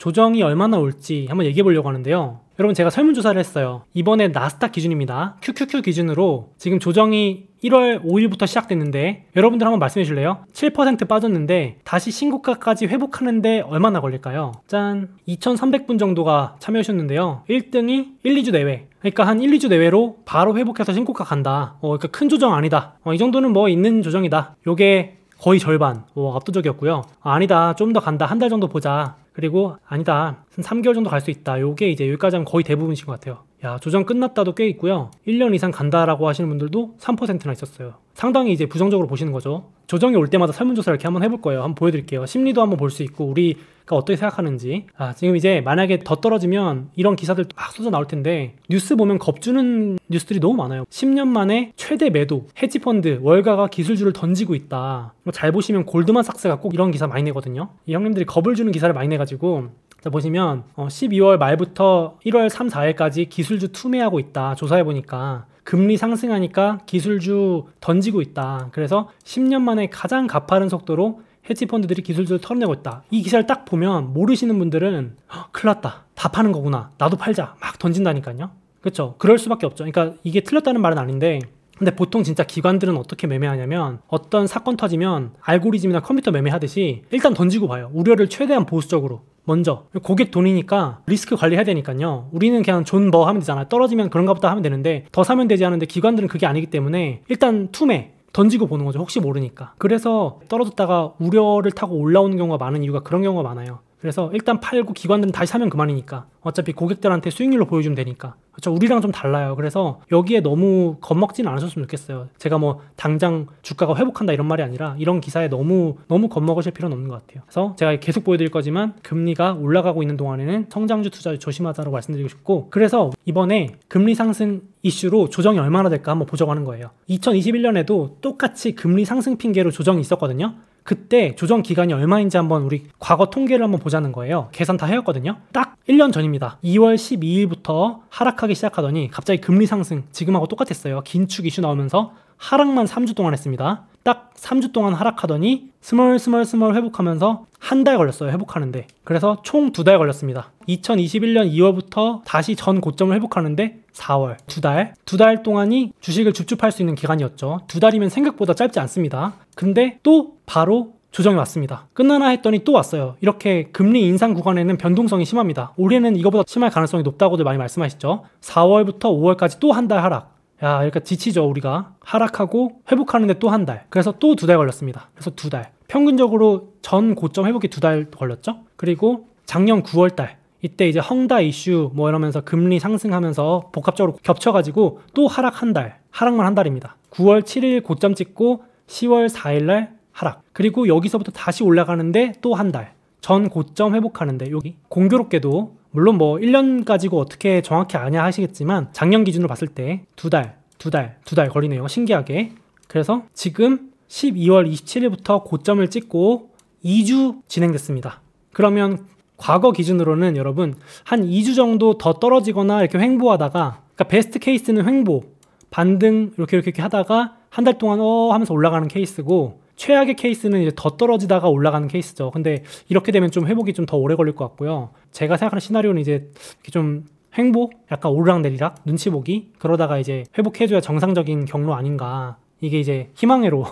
조정이 얼마나 올지 한번 얘기해 보려고 하는데요. 여러분, 제가 설문조사를 했어요. 이번에 나스닥 기준입니다. QQQ 기준으로 지금 조정이 1월 5일부터 시작됐는데 여러분들 한번 말씀해 주실래요? 7% 빠졌는데 다시 신고가까지 회복하는데 얼마나 걸릴까요? 짠! 2,300분 정도가 참여하셨는데요. 1등이 1, 2주 내외. 그러니까 한 1, 2주 내외로 바로 회복해서 신고가 간다. 그러니까 큰 조정 아니다. 이 정도는 뭐 있는 조정이다. 요게 거의 절반. 압도적이었고요. 아니다. 좀 더 간다. 한 달 정도 보자. 그리고 아니다. 한 3개월 정도 갈 수 있다. 요게 이제 여기까지 하면 거의 대부분이신 것 같아요. 야, 조정 끝났다도 꽤 있고요. 1년 이상 간다라고 하시는 분들도 3%나 있었어요. 상당히 이제 부정적으로 보시는 거죠. 조정이 올 때마다 설문조사 이렇게 한번 해볼 거예요. 한번 보여드릴게요. 심리도 한번 볼 수 있고 우리가 어떻게 생각하는지. 지금 이제 만약에 더 떨어지면 이런 기사들 막 쏟아 나올 텐데 뉴스 보면 겁주는 뉴스들이 너무 많아요. 10년 만에 최대 매도, 헤지펀드, 월가가 기술주를 던지고 있다. 잘 보시면 골드만삭스가 꼭 이런 기사 많이 내거든요. 이 형님들이 겁을 주는 기사를 많이 내가지고 자, 보시면 12월 말부터 1월 3, 4일까지 기술주 투매하고 있다. 조사해보니까 금리 상승하니까 기술주 던지고 있다. 그래서 10년 만에 가장 가파른 속도로 헤지펀드들이 기술주를 털어내고 있다. 이 기사를 딱 보면 모르시는 분들은 큰일 났다. 다 파는 거구나. 나도 팔자. 막 던진다니까요. 그렇죠? 그럴 수밖에 없죠. 그러니까 이게 틀렸다는 말은 아닌데 근데 보통 진짜 기관들은 어떻게 매매하냐면 어떤 사건 터지면 알고리즘이나 컴퓨터 매매하듯이 일단 던지고 봐요. 우려를 최대한 보수적으로. 먼저 고객 돈이니까 리스크 관리해야 되니까요. 우리는 그냥 존 뭐 하면 되잖아요. 떨어지면 그런가 보다 하면 되는데 더 사면 되지 않은데 기관들은 그게 아니기 때문에 일단 투매 던지고 보는 거죠. 혹시 모르니까. 그래서 떨어졌다가 우려를 타고 올라오는 경우가 많은 이유가 그런 경우가 많아요. 그래서 일단 팔고 기관들은 다시 사면 그만이니까. 어차피 고객들한테 수익률로 보여주면 되니까. 그렇죠? 우리랑 좀 달라요. 그래서 여기에 너무 겁먹지는 않으셨으면 좋겠어요. 제가 뭐 당장 주가가 회복한다 이런 말이 아니라 이런 기사에 너무 겁먹으실 필요는 없는 것 같아요. 그래서 제가 계속 보여드릴 거지만 금리가 올라가고 있는 동안에는 성장주 투자 조심하자고 말씀드리고 싶고, 그래서 이번에 금리 상승 이슈로 조정이 얼마나 될까 한번 보자고 하는 거예요. 2021년에도 똑같이 금리 상승 핑계로 조정이 있었거든요. 그때 조정 기간이 얼마인지 한번 우리 과거 통계를 한번 보자는 거예요. 계산 다 해왔거든요. 딱 1년 전입니다. 2월 12일부터 하락하기 시작하더니 갑자기 금리 상승, 지금하고 똑같았어요. 긴축 이슈 나오면서 하락만 3주 동안 했습니다. 딱 3주 동안 하락하더니 스멀 회복하면서 한 달 걸렸어요. 회복하는데. 그래서 총 2달 걸렸습니다. 2021년 2월부터 다시 전 고점을 회복하는데 4월, 2달. 2달 동안이 주식을 줍줍할 수 있는 기간이었죠. 2달이면 생각보다 짧지 않습니다. 근데 또 바로 조정이 왔습니다. 끝나나 했더니 또 왔어요. 이렇게 금리 인상 구간에는 변동성이 심합니다. 올해는 이거보다 심할 가능성이 높다고들 많이 말씀하시죠. 4월부터 5월까지 또 한 달 하락. 야, 그러니까 지치죠. 우리가 하락하고 회복하는데 또 한 달. 그래서 또 2달 걸렸습니다. 그래서 2달. 평균적으로 전 고점 회복이 2달 걸렸죠. 그리고 작년 9월달 이때 이제 헝다 이슈 뭐 이러면서 금리 상승하면서 복합적으로 겹쳐가지고 또 하락 한 달. 하락만 한 달입니다. 9월 7일 고점 찍고 10월 4일날 하락. 그리고 여기서부터 다시 올라가는데 또 한 달. 전 고점 회복하는데 여기 공교롭게도 물론 뭐 1년 가지고 어떻게 정확히 아냐 하시겠지만 작년 기준으로 봤을 때 2달 걸리네요. 신기하게. 그래서 지금 12월 27일부터 고점을 찍고 2주 진행됐습니다. 그러면 과거 기준으로는 여러분 한 2주 정도 더 떨어지거나 이렇게 횡보하다가, 그러니까 베스트 케이스는 횡보, 반등 이렇게 하다가 한 달 동안 하면서 올라가는 케이스고, 최악의 케이스는 이제 더 떨어지다가 올라가는 케이스죠. 근데 이렇게 되면 좀 회복이 좀 더 오래 걸릴 것 같고요. 제가 생각하는 시나리오는 이제 이렇게 좀 횡보, 약간 오르락내리락, 눈치 보기, 그러다가 이제 회복해줘야 정상적인 경로 아닌가. 이게 이제 희망회로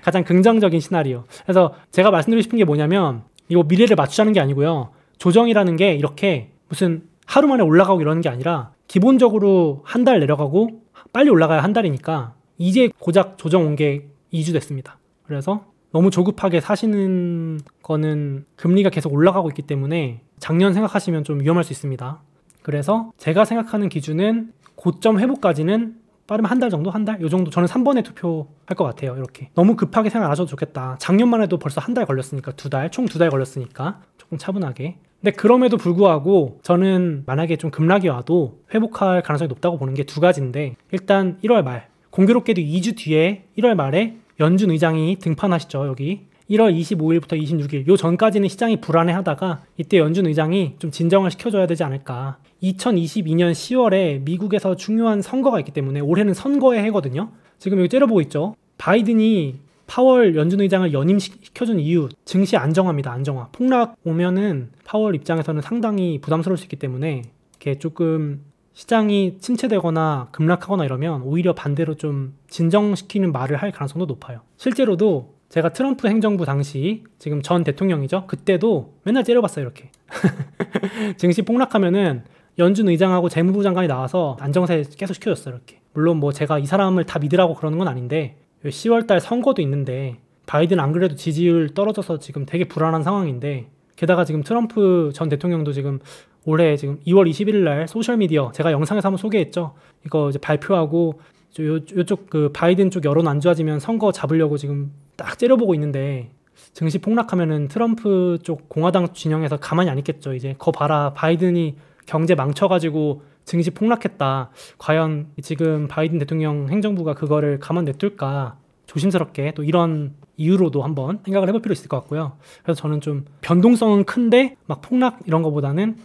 가장 긍정적인 시나리오. 그래서 제가 말씀드리고 싶은 게 뭐냐면 이거 미래를 맞추자는 게 아니고요. 조정이라는 게 이렇게 무슨 하루 만에 올라가고 이러는 게 아니라 기본적으로 한 달 내려가고 빨리 올라가야 한 달이니까 이제 고작 조정 온 게 2주 됐습니다. 그래서 너무 조급하게 사시는 거는 금리가 계속 올라가고 있기 때문에 작년 생각하시면 좀 위험할 수 있습니다. 그래서 제가 생각하는 기준은 고점 회복까지는 빠르면 한 달 정도? 한 달? 요 정도. 저는 3번에 투표할 것 같아요. 이렇게. 너무 급하게 생각 안 하셔도 좋겠다. 작년만 해도 벌써 한 달 걸렸으니까 2달, 총 2달 걸렸으니까 조금 차분하게. 근데 그럼에도 불구하고 저는 만약에 좀 급락이 와도 회복할 가능성이 높다고 보는 게 두 가지인데, 일단 1월 말. 공교롭게도 2주 뒤에 1월 말에 연준 의장이 등판하시죠. 여기 1월 25일부터 26일 요 전까지는 시장이 불안해하다가 이때 연준 의장이 좀 진정을 시켜줘야 되지 않을까. 2022년 10월에 미국에서 중요한 선거가 있기 때문에 올해는 선거의 해거든요. 지금 여기 째려보고 있죠. 바이든이 파월 연준 의장을 연임시켜준 이유, 증시 안정화입니다. 안정화. 폭락 오면은 파월 입장에서는 상당히 부담스러울 수 있기 때문에 이렇게 조금 시장이 침체되거나 급락하거나 이러면 오히려 반대로 좀 진정시키는 말을 할 가능성도 높아요. 실제로도 제가 트럼프 행정부 당시 지금 전 대통령이죠. 그때도 맨날 째려봤어요. 이렇게. 증시 폭락하면은 연준 의장하고 재무부 장관이 나와서 안정세 계속 시켜줬어요. 이렇게. 물론 뭐 제가 이 사람을 다 믿으라고 그러는 건 아닌데 10월달 선거도 있는데 바이든 안 그래도 지지율 떨어져서 지금 되게 불안한 상황인데 게다가 지금 트럼프 전 대통령도 지금 올해 지금 2월 21일 날 소셜미디어 제가 영상에서 한번 소개했죠. 이거 이제 발표하고 요쪽 그 바이든 쪽 여론 안 좋아지면 선거 잡으려고 지금 딱 째려보고 있는데 증시 폭락하면은 트럼프 쪽 공화당 진영에서 가만히 안 있겠죠. 이제 거 봐라 바이든이 경제 망쳐가지고 증시 폭락했다. 과연 지금 바이든 대통령 행정부가 그거를 가만 냅둘까 조심스럽게 또 이런 이유로도 한번 생각을 해볼 필요 있을 것 같고요. 그래서 저는 좀 변동성은 큰데 막 폭락 이런 거보다는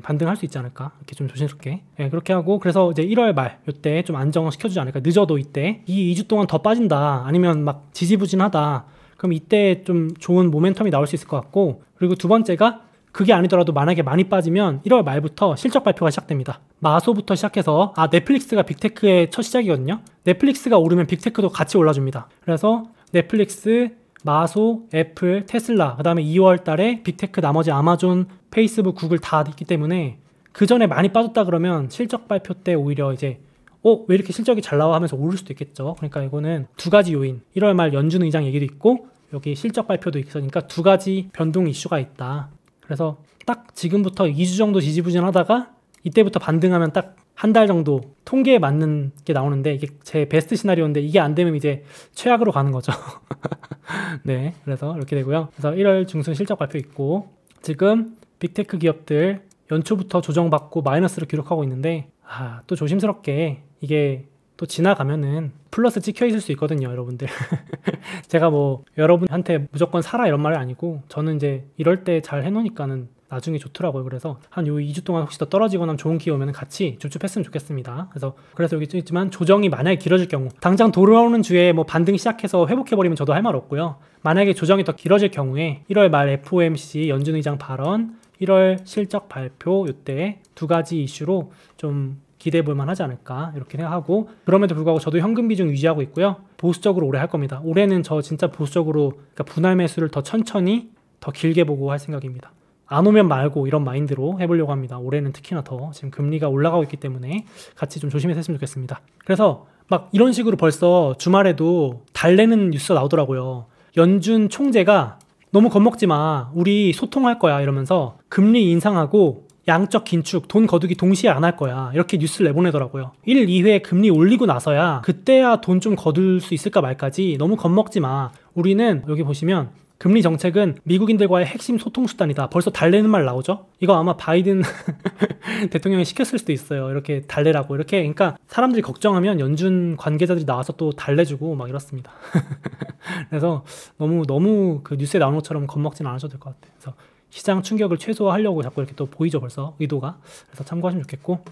반등할 수 있지 않을까 이렇게 좀 조심스럽게 그렇게 하고 그래서 이제 1월 말 이때 좀 안정시켜주지 않을까. 늦어도 이때 이 2주 동안 더 빠진다 아니면 막 지지부진하다 그럼 이때 좀 좋은 모멘텀이 나올 수 있을 것 같고 그리고 두 번째가 그게 아니더라도 만약에 많이 빠지면 1월 말부터 실적 발표가 시작됩니다. 마소부터 시작해서 넷플릭스가 빅테크의 첫 시작이거든요. 넷플릭스가 오르면 빅테크도 같이 올라줍니다. 그래서 넷플릭스, 마소, 애플, 테슬라 그 다음에 2월 달에 빅테크 나머지 아마존, 페이스북, 구글 다 있기 때문에 그 전에 많이 빠졌다 그러면 실적 발표 때 오히려 이제 왜 이렇게 실적이 잘 나와 하면서 오를 수도 있겠죠. 그러니까 이거는 두 가지 요인 1월 말 연준 의장 얘기도 있고 여기 실적 발표도 있으니까 두 가지 변동 이슈가 있다. 그래서 딱 지금부터 2주 정도 지지부진하다가 이때부터 반등하면 딱 한 달 정도 통계에 맞는 게 나오는데 이게 제 베스트 시나리오인데 이게 안 되면 이제 최악으로 가는 거죠. 네, 그래서 이렇게 되고요. 그래서 1월 중순 실적 발표 있고 지금 빅테크 기업들 연초부터 조정받고 마이너스를 기록하고 있는데 또 조심스럽게 이게 또 지나가면은 플러스 찍혀 있을 수 있거든요, 여러분들. 제가 뭐 여러분한테 무조건 사라 이런 말이 아니고 저는 이제 이럴 때 잘 해놓으니까는 나중에 좋더라고요. 그래서 한 요 2주 동안 혹시 더 떨어지거나 좋은 기회 오면 같이 줍줍했으면 좋겠습니다. 그래서 여기 있지만 조정이 만약에 길어질 경우 당장 돌아오는 주에 뭐 반등 시작해서 회복해버리면 저도 할 말 없고요. 만약에 조정이 더 길어질 경우에 1월 말 FOMC 연준 의장 발언 1월 실적 발표 이때 두 가지 이슈로 좀 기대해 볼 만하지 않을까 이렇게 생각하고 그럼에도 불구하고 저도 현금 비중 유지하고 있고요. 보수적으로 올해 할 겁니다. 올해는 저 진짜 보수적으로 그러니까 분할 매수를 더 천천히 더 길게 보고 할 생각입니다. 안 오면 말고 이런 마인드로 해보려고 합니다. 올해는 특히나 더 지금 금리가 올라가고 있기 때문에 같이 좀 조심해서 했으면 좋겠습니다. 그래서 막 이런 식으로 벌써 주말에도 달래는 뉴스가 나오더라고요. 연준 총재가 너무 겁먹지 마. 우리 소통할 거야 이러면서 금리 인상하고 양적 긴축, 돈 거두기 동시에 안 할 거야. 이렇게 뉴스를 내보내더라고요. 1, 2회 금리 올리고 나서야 그때야 돈 좀 거둘 수 있을까 말까지 너무 겁먹지 마. 우리는 여기 보시면 금리 정책은 미국인들과의 핵심 소통 수단이다. 벌써 달래는 말 나오죠? 이거 아마 바이든 대통령이 시켰을 수도 있어요. 이렇게 달래라고. 이렇게 그러니까 사람들이 걱정하면 연준 관계자들이 나와서 또 달래주고 막 이렇습니다. 그래서 너무 그 뉴스에 나오는 것처럼 겁먹지는 않으셔도 될 것 같아요. 그래서 시장 충격을 최소화하려고 자꾸 이렇게 또 보이죠 벌써 의도가. 그래서 참고하시면 좋겠고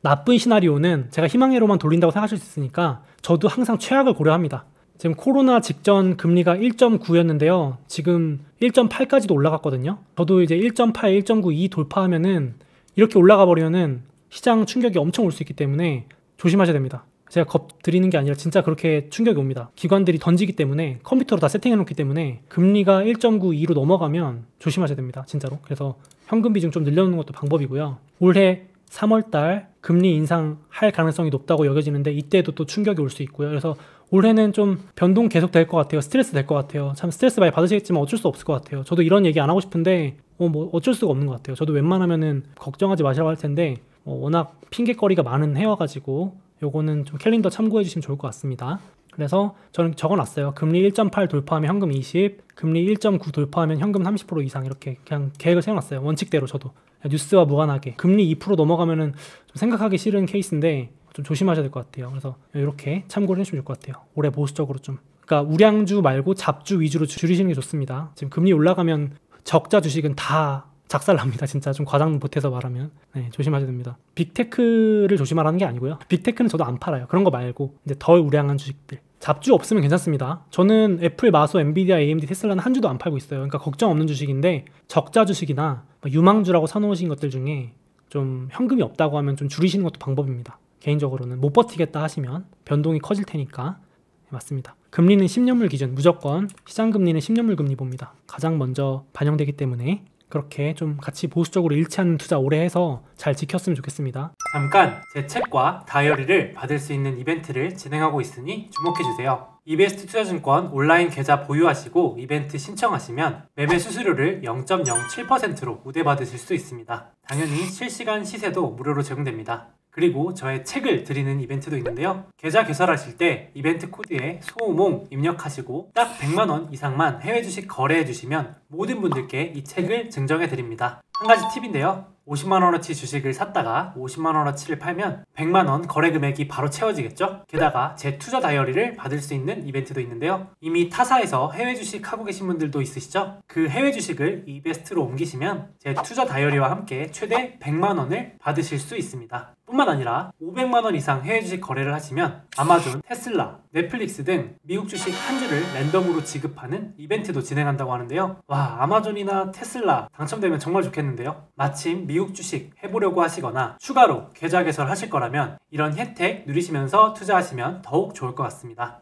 나쁜 시나리오는 제가 희망회로만 돌린다고 생각하실 수 있으니까 저도 항상 최악을 고려합니다. 지금 코로나 직전 금리가 1.9였는데요. 지금 1.8까지도 올라갔거든요. 저도 이제 1.8, 1.9, 2 돌파하면은 이렇게 올라가 버리면은 시장 충격이 엄청 올 수 있기 때문에 조심하셔야 됩니다. 제가 겁 드리는 게 아니라 진짜 그렇게 충격이 옵니다. 기관들이 던지기 때문에 컴퓨터로 다 세팅해 놓기 때문에 금리가 1.9, 2로 넘어가면 조심하셔야 됩니다. 진짜로. 그래서 현금 비중 좀 늘려놓는 것도 방법이고요. 올해 3월달 금리 인상할 가능성이 높다고 여겨지는데 이때도 또 충격이 올 수 있고요. 그래서 올해는 좀 변동 계속 될 것 같아요. 스트레스 될 것 같아요. 참 스트레스 많이 받으시겠지만 어쩔 수 없을 것 같아요. 저도 이런 얘기 안 하고 싶은데 뭐 어쩔 수가 없는 것 같아요. 저도 웬만하면은 걱정하지 마시라고 할 텐데 워낙 핑계거리가 많은 해와가지고 요거는 좀 캘린더 참고해 주시면 좋을 것 같습니다. 그래서 저는 적어놨어요. 금리 1.8 돌파하면 현금 20, 금리 1.9 돌파하면 현금 30% 이상 이렇게 그냥 계획을 세워놨어요. 원칙대로 저도. 뉴스와 무관하게. 금리 2% 넘어가면은 좀 생각하기 싫은 케이스인데 좀 조심하셔야 될 것 같아요. 그래서 이렇게 참고를 해주시면 좋을 것 같아요. 올해 보수적으로 좀. 그러니까 우량주 말고 잡주 위주로 줄이시는 게 좋습니다. 지금 금리 올라가면 적자 주식은 다 작살납니다. 진짜 좀 과장 못해서 말하면. 네, 조심하셔야 됩니다. 빅테크를 조심하라는 게 아니고요. 빅테크는 저도 안 팔아요. 그런 거 말고 이제 덜 우량한 주식들. 잡주 없으면 괜찮습니다. 저는 애플, 마소, 엔비디아, AMD, 테슬라는 한 주도 안 팔고 있어요. 그러니까 걱정 없는 주식인데 적자 주식이나 유망주라고 사놓으신 것들 중에 좀 현금이 없다고 하면 좀 줄이시는 것도 방법입니다. 개인적으로는 못 버티겠다 하시면 변동이 커질 테니까. 맞습니다. 금리는 10년물 기준 무조건 시장금리는 10년물 금리 봅니다. 가장 먼저 반영되기 때문에 그렇게 좀 같이 보수적으로 잃지 않는 투자 오래 해서 잘 지켰으면 좋겠습니다. 잠깐 제 책과 다이어리를 받을 수 있는 이벤트를 진행하고 있으니 주목해주세요. 이베스트 투자증권 온라인 계좌 보유하시고 이벤트 신청하시면 매매 수수료를 0.07%로 우대받으실 수 있습니다. 당연히 실시간 시세도 무료로 제공됩니다. 그리고 저의 책을 드리는 이벤트도 있는데요. 계좌 개설하실 때 이벤트 코드에 소몽 입력하시고 딱 100만원 이상만 해외 주식 거래해 주시면 모든 분들께 이 책을 증정해 드립니다. 한 가지 팁인데요. 50만원어치 주식을 샀다가 50만원어치를 팔면 100만원 거래 금액이 바로 채워지겠죠? 게다가 제 투자 다이어리를 받을 수 있는 이벤트도 있는데요. 이미 타사에서 해외 주식 하고 계신 분들도 있으시죠? 그 해외 주식을 이베스트로 옮기시면 제 투자 다이어리와 함께 최대 100만원을 받으실 수 있습니다. 뿐만 아니라 500만원 이상 해외 주식 거래를 하시면 아마존, 테슬라, 넷플릭스 등 미국 주식 한 주를 랜덤으로 지급하는 이벤트도 진행한다고 하는데요. 와, 아마존이나 테슬라 당첨되면 정말 좋겠는데요. 마침 미국 주식 해보려고 하시거나 추가로 계좌 개설하실 거라면 이런 혜택 누리시면서 투자하시면 더욱 좋을 것 같습니다.